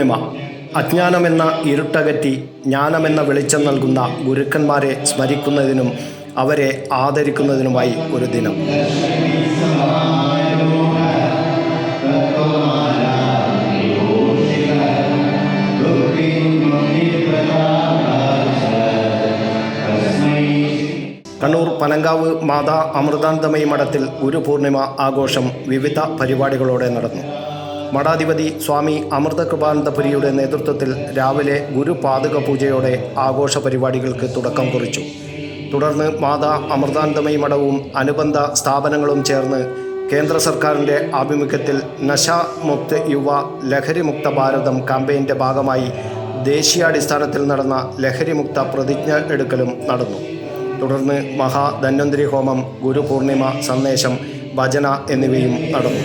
ഗുരുപൂർണിമ. അജ്ഞാനമെന്ന ഇരുട്ടകറ്റി ജ്ഞാനമെന്ന വെളിച്ചം നൽകുന്ന ഗുരുക്കന്മാരെ സ്മരിക്കുന്നതിനും അവരെ ആദരിക്കുന്നതിനുമായി ഒരു ദിനം. കണ്ണൂർ പനങ്കാവ് മാതാ അമൃതാനന്ദമയി മഠത്തിൽ ഗുരുപൂർണിമ ആഘോഷം വിവിധ പരിപാടികളോടെ നടന്നു. മഠാധിപതി സ്വാമി അമൃതകൃപാനന്ദപുരിയുടെ നേതൃത്വത്തിൽ രാവിലെ ഗുരുപാദുക പൂജയോടെ ആഘോഷ പരിപാടികൾക്ക് തുടക്കം കുറിച്ചു. തുടർന്ന് മാതാ അമൃതാനന്ദമയി മഠവും അനുബന്ധ സ്ഥാപനങ്ങളും ചേർന്ന് കേന്ദ്ര സർക്കാരിൻ്റെ ആഭിമുഖ്യത്തിൽ നശാമുക്ത് യുവ ലഹരിമുക്ത ഭാരതം ക്യാമ്പയിൻ്റെ ഭാഗമായി ദേശീയാടിസ്ഥാനത്തിൽ നടന്ന ലഹരിമുക്ത പ്രതിജ്ഞ എടുക്കലും നടന്നു. തുടർന്ന് മഹാധന്വന്തരി ഹോമം, ഗുരുപൂർണിമ സന്ദേശം, ഭജന എന്നിവയും നടന്നു.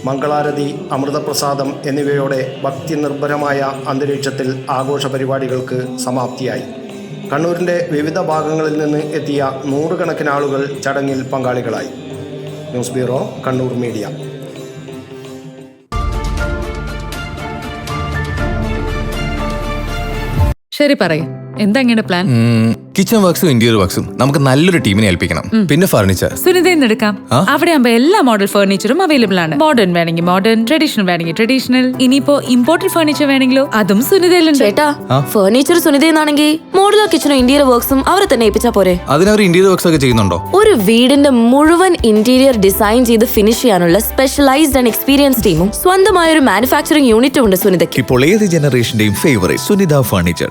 മംഗളാരതി, അമൃതപ്രസാദം എന്നിവയോടെ ഭക്തി നിർഭരമായ അന്തരീക്ഷത്തിൽ ആഘോഷ പരിപാടികൾക്ക് സമാപ്തിയായി. കണ്ണൂരിൻ്റെ വിവിധ ഭാഗങ്ങളിൽ നിന്ന് എത്തിയ നൂറുകണക്കിന് ആളുകൾ ചടങ്ങിൽ പങ്കാളികളായി. News bureau, Kannur media. ശരി, പറയും എന്താ ഇങ്ങനെ പ്ലാൻ? കിച്ചൺ വർക്ക്സും ഇന്റീരിയർ വർക്ക്സും നമുക്ക് നല്ലൊരു ടീമിനെ ഏൽപ്പിക്കണം. പിന്നെ ഫർണിച്ചർ സുനിതയിൽ നിന്ന് എടുക്കാം. അവിടെ ആകുമ്പോ എല്ലാ മോഡൽ ഫർണിച്ചറും അവൈലബിൾ ആണ്. മോഡേൺ വേണമെങ്കിൽ മോഡേൺ, ട്രഡീഷണൽ വേണമെങ്കിൽ ട്രഡീഷണൽ. ഇനിയിപ്പോ ഇമ്പോർട്ടഡ് ഫർണിച്ചർ വേണമെങ്കിലോ അതും സുനിതയിലുണ്ട്. ചേട്ടാ, ഫർണിച്ചർ സുനിതയെന്നാണെങ്കിൽ മോഡുലർ കിച്ചണും ഇന്റീരിയർ വർക്ക്സും അവരെ തന്നെ ഏൽപ്പിച്ചാ പോരെ? അതിനവർ ഇന്റീരിയർ വർക്ക്സ് ഒക്കെ ചെയ്യുന്നുണ്ടോ? ഒരു വീടിന്റെ മുഴുവൻ ഇന്റീരിയർ ഡിസൈൻ ചെയ്ത് ഫിനിഷ് ചെയ്യാനുള്ള സ്പെഷ്യലൈസ്ഡ് ആൻഡ് എക്സ്പീരിയൻസ് ടീമും സ്വന്തമായ ഒരു മാനുഫാക്ചറിംഗ് യൂണിറ്റും ഉണ്ട് സുനിതയ്ക്ക്. ഇപ്പോൾ ഏത് ജനറേഷന്റെയും ഫേവറേറ്റ് സുനിത ഫർണിച്ചർ,